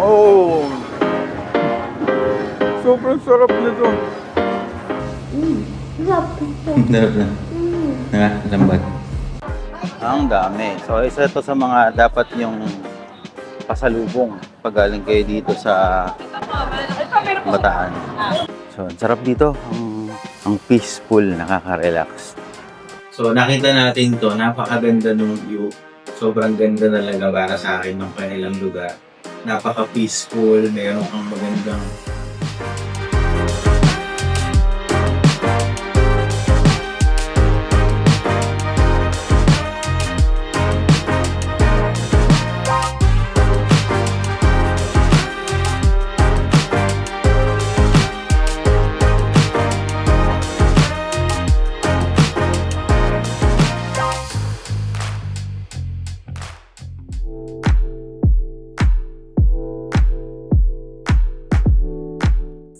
Oh, sobrang sarap nito. Sarap. Sarap na. Ha? Lambat. Ang dami. So, isa ito sa mga dapat yung pasalubong pag galing kayo dito sa Bataan. So, ang sarap dito. Ang peaceful, nakaka-relax. So, nakita natin to. Napakaganda ng view. Sobrang ganda talaga para sa akin ng kanilang lugar. Napaka-peaceful. Meron kang magandang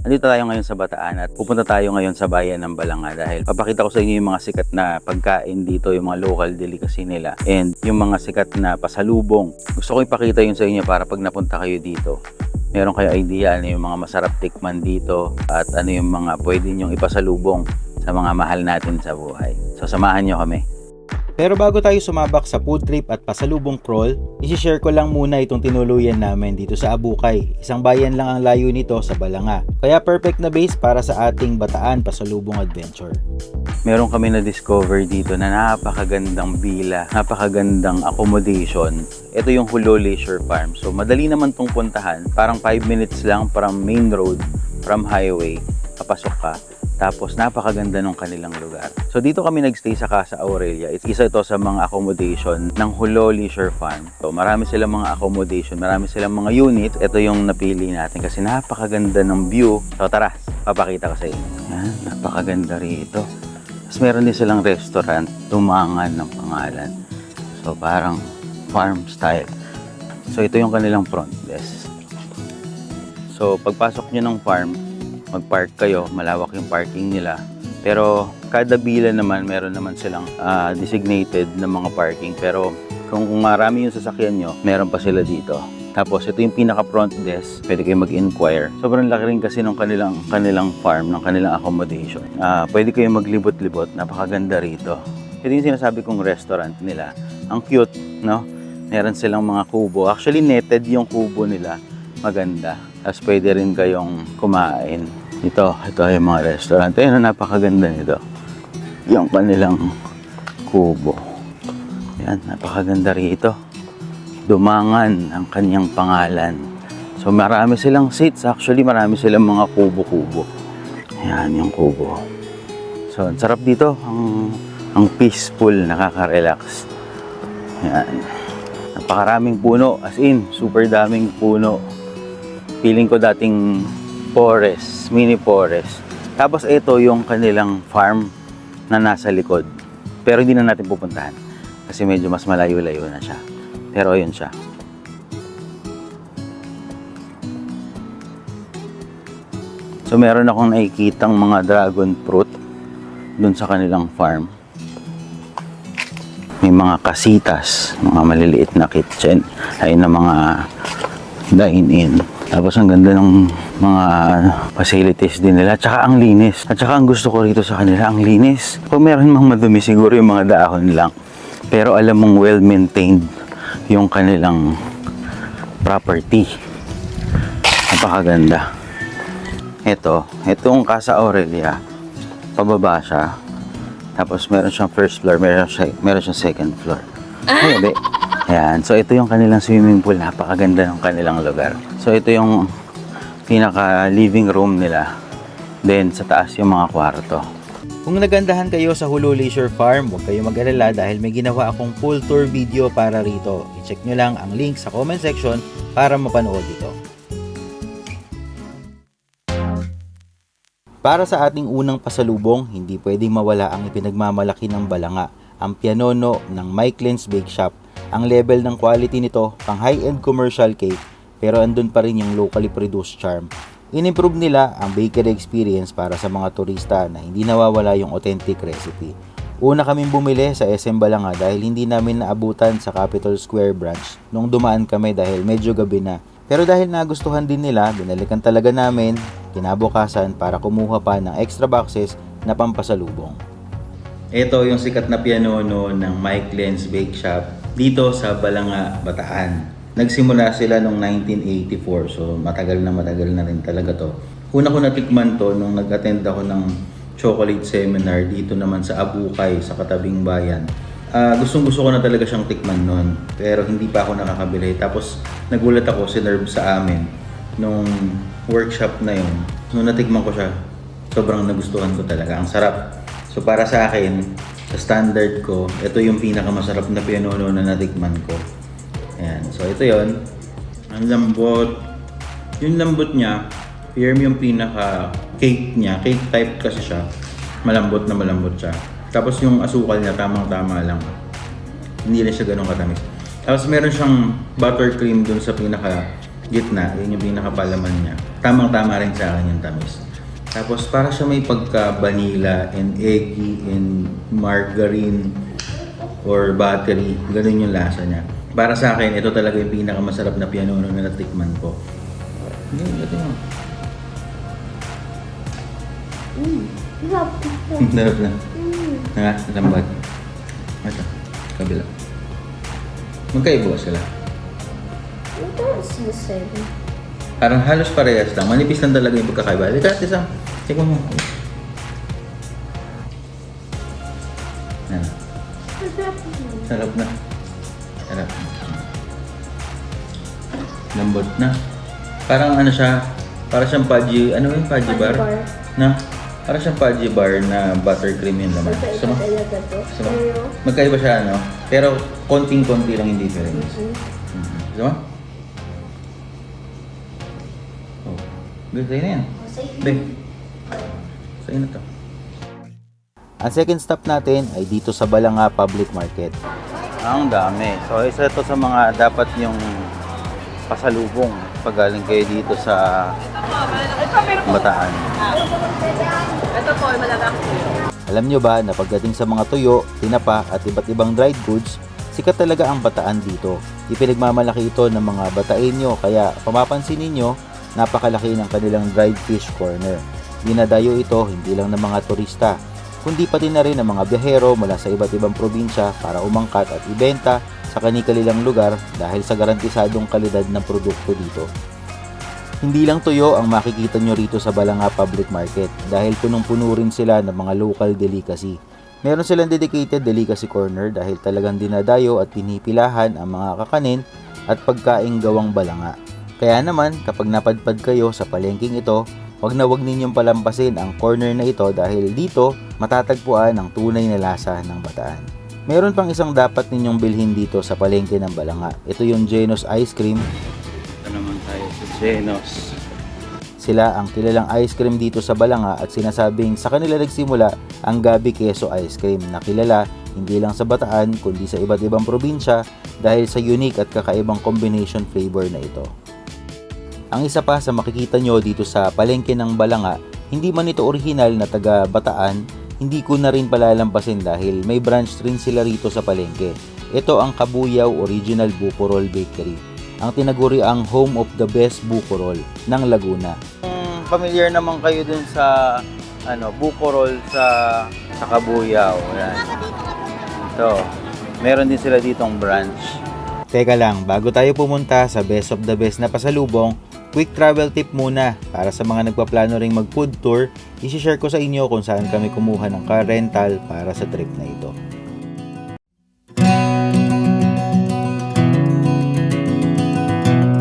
Andito tayo ngayon sa Bataan at pupunta tayo ngayon sa bayan ng Balanga dahil papakita ko sa inyo yung mga sikat na pagkain dito, yung mga local delicacy nila and yung mga sikat na pasalubong. Gusto ko ipakita yun sa inyo para pag napunta kayo dito, meron kayo idea ano yung mga masarap tikman dito at ano yung mga pwede nyong ipasalubong sa mga mahal natin sa buhay. So samahan nyo kami. Pero bago tayo sumabak sa food trip at pasalubong crawl, isi-share ko lang muna itong tinuluyan namin dito sa Abukay. Isang bayan lang ang layo nito sa Balanga. Kaya perfect na base para sa ating Bataan pasalubong adventure. Meron kami na-discover dito na napakagandang villa, napakagandang accommodation. Ito yung Hulo Leisure Farm. So madali naman tong puntahan. Parang 5 minutes lang from main road, from highway, papasok ka. Tapos napakaganda ng kanilang lugar. So dito kami nagstay sa Casa Aurelia. Isa ito sa mga accommodation ng Hulo Leisure Farm. So marami silang mga accommodation, marami silang mga units. Ito yung napili natin kasi napakaganda ng view. So tara, papakita ko sa inyo. Yan, napakaganda rito. Tapos meron din silang restaurant, Tumangan ng pangalan. So parang farm style. So ito yung kanilang front desk. So pagpasok nyo ng farm, mag-park kayo, malawak yung parking nila. Pero kada villa naman, meron naman silang designated na mga parking. Pero kung marami yung sasakyan nyo, meron pa sila dito. Tapos ito yung pinaka front desk, pwede kayo mag-inquire. Sobrang laki rin kasi ng kanilang farm, ng kanilang accommodation. Pwede kayo maglibot-libot, napakaganda rito. Ito yung sinasabi kong restaurant nila. Ang cute, no? Meron silang mga kubo. Actually netted yung kubo nila, maganda. Tapos pwede rin kayong kumain. Ito yung mga restaurant. Ayun, napakaganda nito. Yung kanilang kubo. Yan, napakaganda rito. Dumangan ang kanyang pangalan. So marami silang seats. Actually, marami silang mga kubo-kubo. Yan, yung kubo. So, ang sarap dito. Ang peaceful, nakaka-relax. Yan. Napakaraming puno. As in, super daming puno. Feeling ko dating forest, mini forest. Tapos ito yung kanilang farm na nasa likod. Pero hindi na natin pupuntahan kasi medyo mas malayo-layo na siya. Pero ayun siya. So meron akong nakikitang mga dragon fruit dun sa kanilang farm. May mga kasitas, mga maliliit na kitchen, ay na mga dine-in. Tapos ang ganda ng mga facilities din nila. Tsaka ang linis. At tsaka ang gusto ko rito sa kanila, ang linis. Kung meron mang madumi, siguro yung mga dahon lang. Pero alam mong well-maintained yung kanilang property. Napakaganda. Itong Casa Aurelia, pababa siya. Tapos meron siyang first floor, meron siyang second floor. Ay, ayan. So ito yung kanilang swimming pool. Napakaganda ng kanilang lugar. So ito yung pinaka living room nila. Then sa taas yung mga kwarto. Kung nagandahan kayo sa Hulo Leisure Farm, huwag kayo mag-alala dahil may ginawa akong full tour video para rito. I-check nyo lang ang link sa comment section para mapanood ito. Para sa ating unang pasalubong, hindi pwedeng mawala ang ipinagmamalaki ng Balanga, ang pianono ng Mike Lynn's Bake Shop. Ang level ng quality nito, pang high-end commercial cake, pero andun pa rin yung locally produced charm. In-improve nila ang bakery experience para sa mga turista na hindi nawawala yung authentic recipe. Una kaming bumili sa SM Balanga dahil hindi namin naabutan sa Capitol Square branch nung dumaan kami dahil medyo gabi na. Pero dahil nagustuhan din nila, binalikan talaga namin kinabukasan para kumuha pa ng extra boxes na pampasalubong. Ito yung sikat na pianono ng Mike Lenz Bake Shop dito sa Balanga, Bataan. Nagsimula sila noong 1984, so matagal na rin talaga to. Una ko natikman to nung nag-attend ako ng chocolate seminar dito naman sa Abukay, sa katabing bayan. Gustong-gusto ko na talaga siyang tikman noon, pero hindi pa ako nakakabili. Tapos nagulat ako, sinerve sa amin nung workshop na yun. Nung natikman ko siya, sobrang nagustuhan ko talaga. Ang sarap. So para sa akin, sa standard ko, ito yung pinakamasarap na pianono na natikman ko. Ayan. So ito yon. Ang lambot. Yung lambot niya, firm yung pinaka-cake niya. Cake type kasi siya. Malambot siya. Tapos yung asukal niya, tamang-tama lang. Hindi rin siya ganun katamis. Tapos meron siyang buttercream dun sa pinaka-gitna. Yun yung pinaka-palaman niya. Tamang-tama rin sa akin yung tamis. Tapos para siya may pagka-vanilla and eggy and margarine or buttery. Ganun yung lasa niya. Para sa akin, ito talaga yung pinakamasarap na pianono na natikman ko. Ito mo. Sarap na. Ha? Lambat. Ito. Kabila. Magkaiba sila. Ito is the same. Parang halos parehas lang. Manipis lang talaga yung pagkakaiba. Ika, isang. Tingnan mo. Yan. Sarap na. Sarap. Lambot na. Parang ano siya, parang siyang pudgy, ano yung pudgy bar? Na? Parang siyang pudgy bar na buttercream yung laman. Magkaiba talaga to. Pero, Magkaiba siya, ano? Pero konting-konti lang yung difference. Gusto mo? Oh. Good, sa'yo na yan. Bing. Sa'yo na to. Ang second stop natin ay dito sa Balanga Public Market. Ang dami. So, isa ito sa mga dapat yung pasalubong pag galing kayo dito sa Bataan. ito po, malagang tuyo. Alam nyo ba na pagdating sa mga tuyo, tinapa at iba't ibang dried goods, sikat talaga ang Bataan dito. Ipinagmamalaki ito ng mga Bataenyo kaya pamapansin ninyo, napakalaki ng kanilang dried fish corner. Dinadayo ito hindi lang ng mga turista, kundi pati na rin ng mga biyahero mula sa iba't ibang probinsya para umangkat at ibenta sa kani-kanilang lugar dahil sa garantisadong kalidad ng produkto dito. Hindi lang tuyo ang makikita nyo rito sa Balanga Public Market dahil punong-puno rin sila ng mga local delicacy. Meron silang dedicated delicacy corner dahil talagang dinadayo at pinipilahan ang mga kakanin at pagkaing gawang balanga. Kaya naman kapag napadpad kayo sa palengking ito, wag na wag ninyong palampasin ang corner na ito dahil dito matatagpuan ang tunay na lasa ng Bataan. Meron pang isang dapat ninyong bilhin dito sa palengke ng Balanga. Ito yung Genos Ice Cream. Ito naman tayo sa Genos. Sila ang kilalang ice cream dito sa Balanga at sinasabing sa kanila nagsimula ang Gabi Queso Ice Cream na kilala hindi lang sa Bataan kundi sa iba't ibang probinsya dahil sa unique at kakaibang combination flavor na ito. Ang isa pa sa makikita nyo dito sa palengke ng Balanga, hindi man ito original na taga Bataan, hindi ko na rin palalampasin dahil may branch rin sila rito sa palengke. Ito ang Kabuyaw Original Buko Roll Bakery, ang tinaguri ang home of the best buko roll ng Laguna. Familiar naman kayo dun sa buko roll sa Kabuyaw. Yan. Ito, meron din sila ditong branch. Teka lang, bago tayo pumunta sa best of the best na pasalubong, quick travel tip muna para sa mga nagpaplano ring mag food tour, isi-share ko sa inyo kung saan kami kumuha ng car rental para sa trip na ito.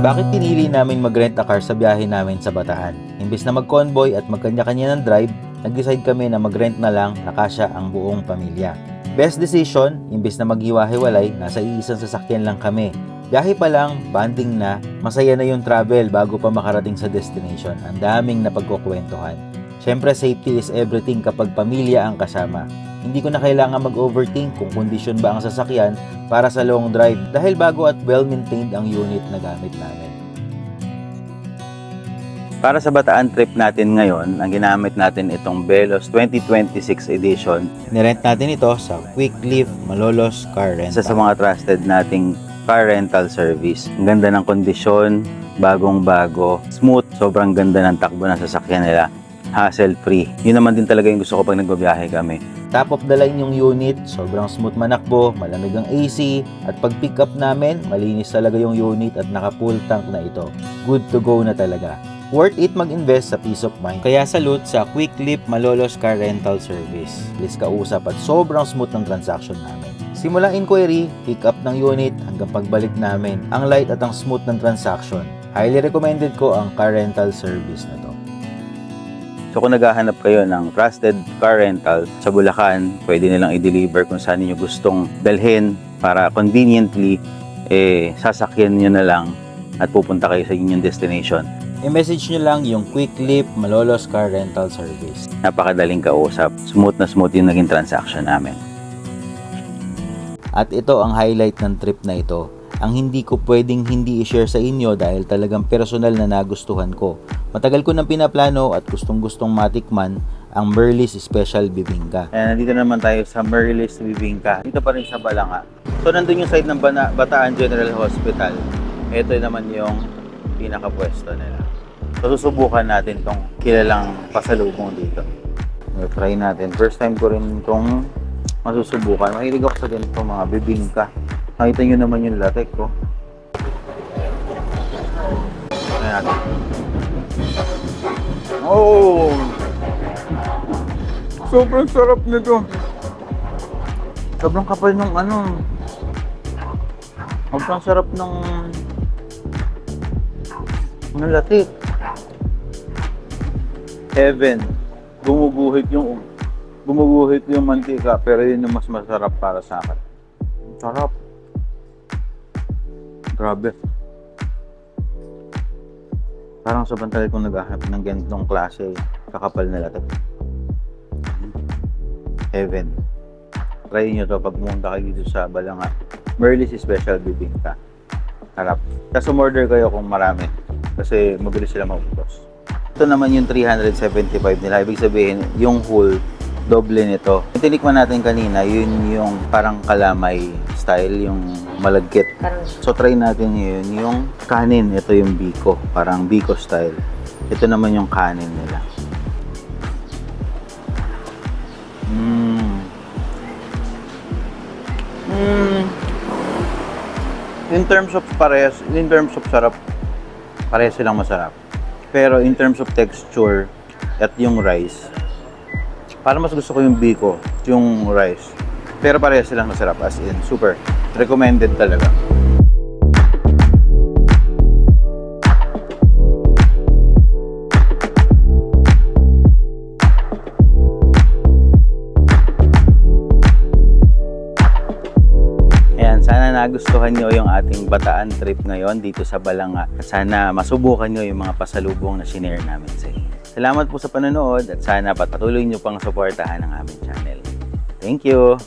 Bakit pinili namin mag-rent a car sa biyahe namin sa Bataan? Imbes na mag-convoy at magkanya-kanya ng drive, nag-decide kami na mag-rent na lang na kasya ang buong pamilya. Best decision, imbes na maghiwa-hiwalay, nasa iisang sasakyan lang kami. Biyahe pa lang, banding na, masaya na yung travel bago pa makarating sa destination. Ang daming napagkukwentuhan. Siyempre, safety is everything kapag pamilya ang kasama. Hindi ko na kailangan mag-overthink kung kondisyon ba ang sasakyan para sa long drive dahil bago at well-maintained ang unit na gamit namin. Para sa Bataan trip natin ngayon, ang ginamit natin itong Velos 2026 edition. Nirent natin ito sa Quick Lift Malolos Car Rental. Isa sa mga trusted nating car rental service. Ang ganda ng kondisyon, bagong-bago, smooth, sobrang ganda ng takbo ng sasakyan nila. Hassle-free. Yun naman din talaga yung gusto ko pag nagbabiyahe kami. Top of the line yung unit, sobrang smooth manakbo, malamig ang AC, at pag pick up namin, malinis talaga yung unit at naka full tank na ito. Good to go na talaga. Worth it mag-invest sa peace of mind. Kaya salute sa Quick Lip Malolos Car Rental Service. Please kausap at sobrang smooth ng transaction namin. Simula inquiry, pick up ng unit hanggang pagbalik namin, ang light at ang smooth ng transaction. Highly recommended ko ang car rental service na to. So kung naghahanap kayo ng trusted car rental sa Bulacan, pwede nilang i-deliver kung saan niyo gustong dalhin para conveniently, sasakyan niyo na lang at pupunta kayo sa inyong destination. I-message nyo lang yung Quick Lip Malolos Car Rental Service. Napakadaling kausap. Smooth na smooth yung naging transaction namin. At ito ang highlight ng trip na ito. Ang hindi ko pwedeng hindi i-share sa inyo dahil talagang personal na nagustuhan ko. Matagal ko nang pinaplano at gustong-gustong matikman ang Merlis Special Bibingka. And nandito naman tayo sa Merlis Bibingka. Dito pa rin sa Balanga. So nandun yung side ng Bataan General Hospital. Ito naman yung pinakapwesto nila. So susubukan natin tong kilalang pasalubong dito. Try natin. First time ko rin itong masusubukan. Mahilig ako sa ganito mga bibingka. Nakita nyo naman yung latek ko. Try natin. Oh! Sobrang sarap nito. Sobrang kapal ng ano. Sobrang sarap ng latik. Heaven. Gumuguhit yung mantika, pero yun yung mas masarap para sa akin. Sarap. Grabe. Parang sobrang tagal kong naghahanap ng ganitong klase kakapal na latik. Heaven. Try nyo to pag pumunta kayo dito sa Balanga. Merlis Special Bibingka. Harap. Tapos umorder kayo kung marami. Kasi mabilis sila maubos. Ito naman yung 375 nila. Ibig sabihin, yung whole, doble nito. Yung tinikman natin kanina, yun yung parang kalamay style, yung malagkit. So try natin yun, yung kanin. Ito yung biko. Parang biko style. Ito naman yung kanin nila. In terms of sarap, parehas silang masarap. Pero in terms of texture at yung rice, parang mas gusto ko yung biko, yung rice. Pero parehas silang masarap, as in, super. Recommended talaga. Sana nagustuhan nyo yung ating Bataan trip ngayon dito sa Balanga. Sana masubukan nyo yung mga pasalubong na shinare namin sa inyo. Salamat po sa panonood at sana patuloy nyo pang suportahan ang aming channel. Thank you!